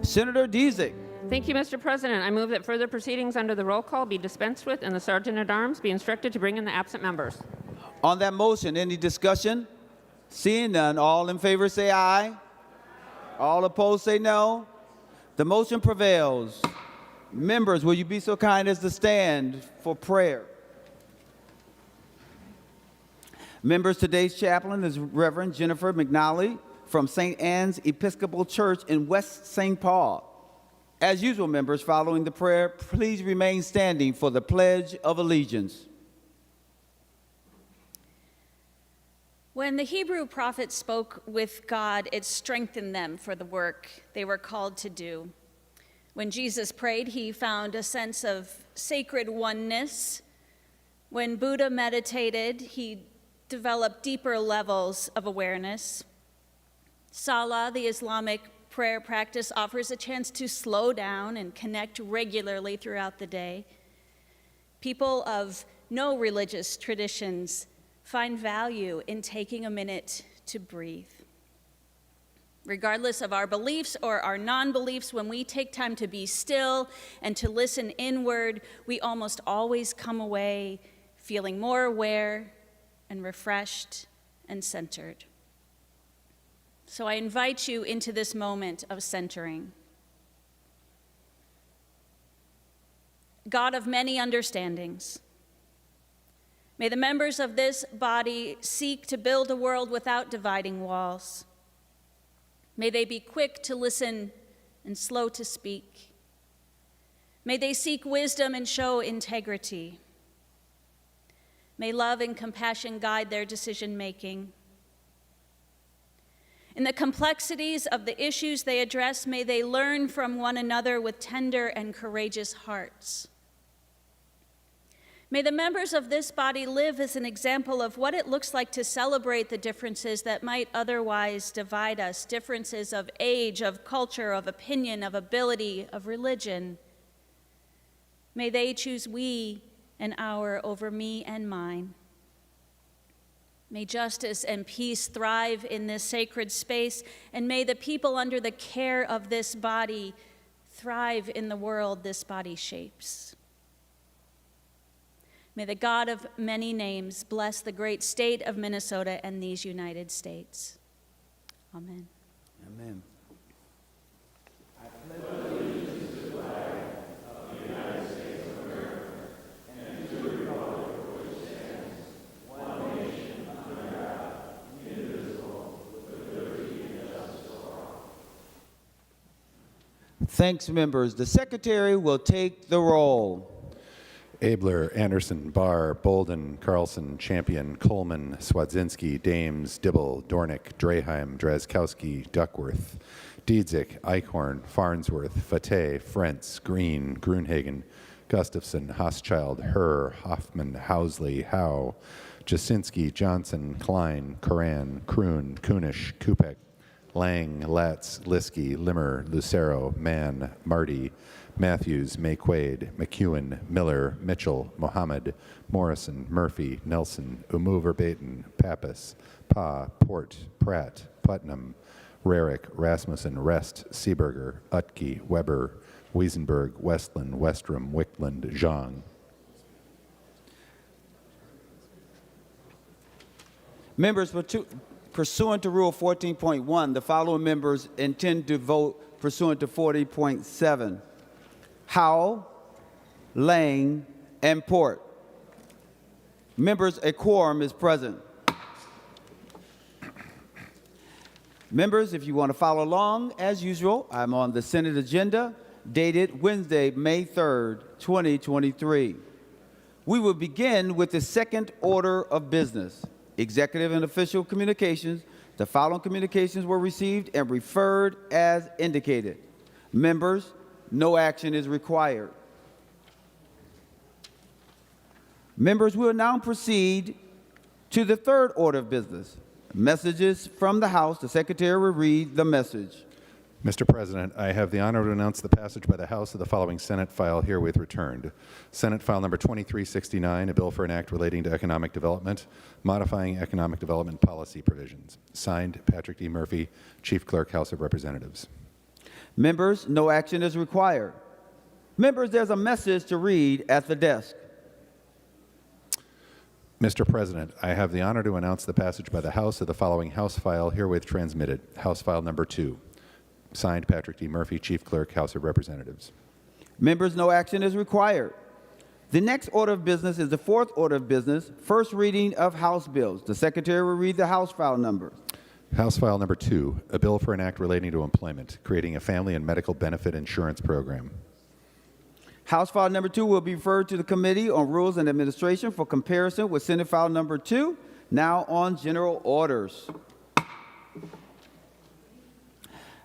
Senator Diezek. Thank you, Mr. President. I move that further proceedings under the roll call be dispensed with and the Sergeant-at-Arms be instructed to bring in the absent members. On that motion, any discussion? Seeing none, all in favor say aye. All opposed say no. The motion prevails. Members, will you be so kind as to stand for prayer? Members, today's chaplain is Reverend Jennifer McNally from St. Anne's Episcopal Church in West St. Paul. As usual, members, following the prayer, please remain standing for the Pledge of Allegiance. When the Hebrew prophets spoke with God, it strengthened them for the work they were called to do. When Jesus prayed, he found a sense of sacred oneness. When Buddha meditated, he developed deeper levels of awareness. Salah, the Islamic prayer practice, offers a chance to slow down and connect regularly throughout the day. People of no religious traditions find value in taking a minute to breathe. Regardless of our beliefs or our non-beliefs, when we take time to be still and to listen inward, we almost always come away feeling more aware and refreshed and centered. So I invite you into this moment of centering. God of many understandings, may the members of this body seek to build a world without dividing walls. May they be quick to listen and slow to speak. May they seek wisdom and show integrity. May love and compassion guide their decision-making. In the complexities of the issues they address, may they learn from one another with tender and courageous hearts. May the members of this body live as an example of what it looks like to celebrate the differences that might otherwise divide us, differences of age, of culture, of opinion, of ability, of religion. May they choose we and our over me and mine. May justice and peace thrive in this sacred space, and may the people under the care of this body thrive in the world this body shapes. May the God of many names bless the great state of Minnesota and these United States. Amen. Amen. Thanks, members. The secretary will take the roll. Abler, Anderson, Barr, Bolden, Carlson, Champion, Coleman, Swadzinski, Dames, Dibble, Dornick, Draheim, Drazkowski, Duckworth, Diedzik, Eichhorn, Farnsworth, Fateh, Frentz, Green, Grunhagen, Gustafson, Hoschild, Herr, Hoffman, Housley, Howe, Jasinski, Johnson, Klein, Coran, Kroon, Kunish, Kupek, Lang, Latz, Liskey, Limmer, Lucero, Mann, Marty, Matthews, Mayquade, McEwen, Miller, Mitchell, Mohammed, Morrison, Murphy, Nelson, Verbaten, Pappas, Pa, Port, Pratt, Putnam, Rarick, Rasmussen, Rest, Seeberger, Utke, Weber, Wiesenberg, Westland, Westrom, Wickland, Zhang. Members, pursuant to Rule 14.1, the following members intend to vote pursuant to 40.7. Howell, Lang, and Port. Members, a quorum is present. Members, if you want to follow along, as usual, I'm on the Senate agenda dated Wednesday, May 3rd, 2023. We will begin with the second order of business. Executive and official communications. The following communications were received and referred as indicated. Members, no action is required. Members, we will now proceed to the third order of business. Messages from the House. The Secretary will read the message. Mr. President, I have the honor to announce the passage by the House of the following Senate file herewith returned. Senate File Number 2369, a bill for an act relating to economic development, modifying economic development policy provisions. Signed, Patrick D. Murphy, Chief Clerk, House of Representatives. Members, no action is required. Members, there's a message to read at the desk. Mr. President, I have the honor to announce the passage by the House of the following House file herewith transmitted. House File Number 2. Signed, Patrick D. Murphy, Chief Clerk, House of Representatives. Members, no action is required. The next order of business is the fourth order of business, first reading of House bills. The Secretary will read the House file number. House File Number 2, a bill for an act relating to employment, creating a family and medical benefit insurance program. House file number 2 will be referred to the Committee on Rules and Administration for comparison with Senate file number 2, now on general orders.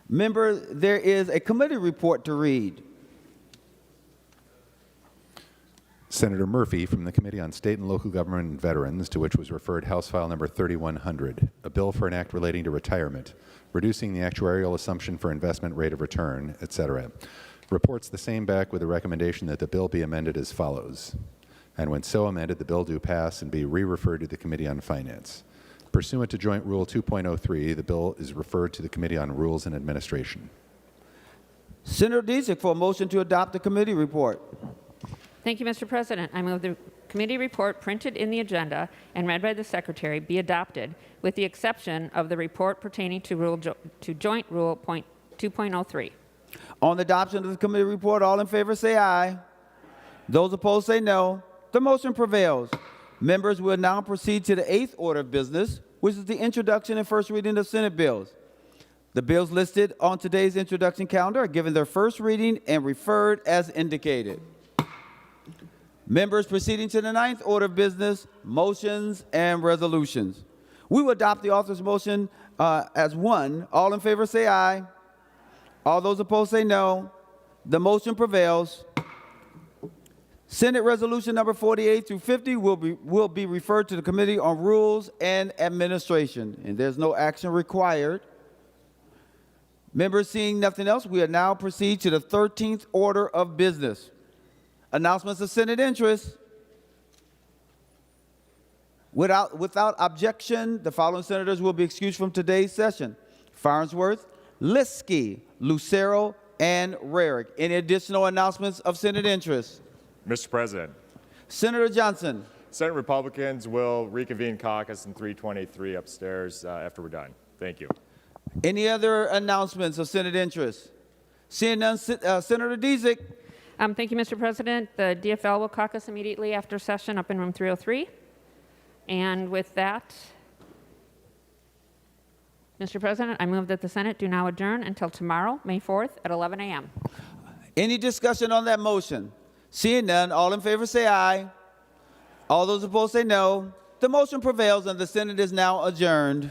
Member, there is a committee report to read. Senator Murphy from the Committee on State and Local Government and Veterans, to which was referred House File Number 3100, a bill for an act relating to retirement, reducing the actuarial assumption for investment rate of return, etc., reports the same back with a recommendation that the bill be amended as follows. And when so amended, the bill do pass and be re-referred to the Committee on Finance. Pursuant to Joint Rule 2.03, the bill is referred to the Committee on Rules and Administration. Senator Disick for a motion to adopt the committee report. Thank you, Mr. President. I move the committee report printed in the agenda and read by the Secretary be adopted, with the exception of the report pertaining to Joint Rule 2.03. On the adoption of the committee report, all in favor say aye. Those opposed say no. The motion prevails. Members will now proceed to the eighth order of business, which is the introduction and first reading of Senate bills. The bills listed on today's introduction calendar are given their first reading and referred as indicated. Members, proceeding to the ninth order of business, motions and resolutions. We will adopt the author's motion as one. All in favor say aye. All those opposed say no. The motion prevails. Senate Resolution number 48 through 50 will be referred to the Committee on Rules and Administration, and there's no action required. Members, seeing nothing else, we will now proceed to the 13th order of business. Announcements of Senate interest. Without objection, the following senators will be excused from today's session: Farnsworth, Liskey, Lucero, and Rarick. Any additional announcements of Senate interest? Mr. President, Senator Johnson. Senate Republicans will reconvene caucus in 323 upstairs after we're done. Thank you. Any other announcements of Senate interest? Seeing none, Senator Disick. Thank you, Mr. President. The DFL will caucus immediately after session up in room 303. And with that, Mr. President, I move that the Senate do now adjourn until tomorrow, May 4th at 11 a.m. Any discussion on that motion? Seeing none, all in favor say aye. All those opposed say no. The motion prevails and the Senate is now adjourned.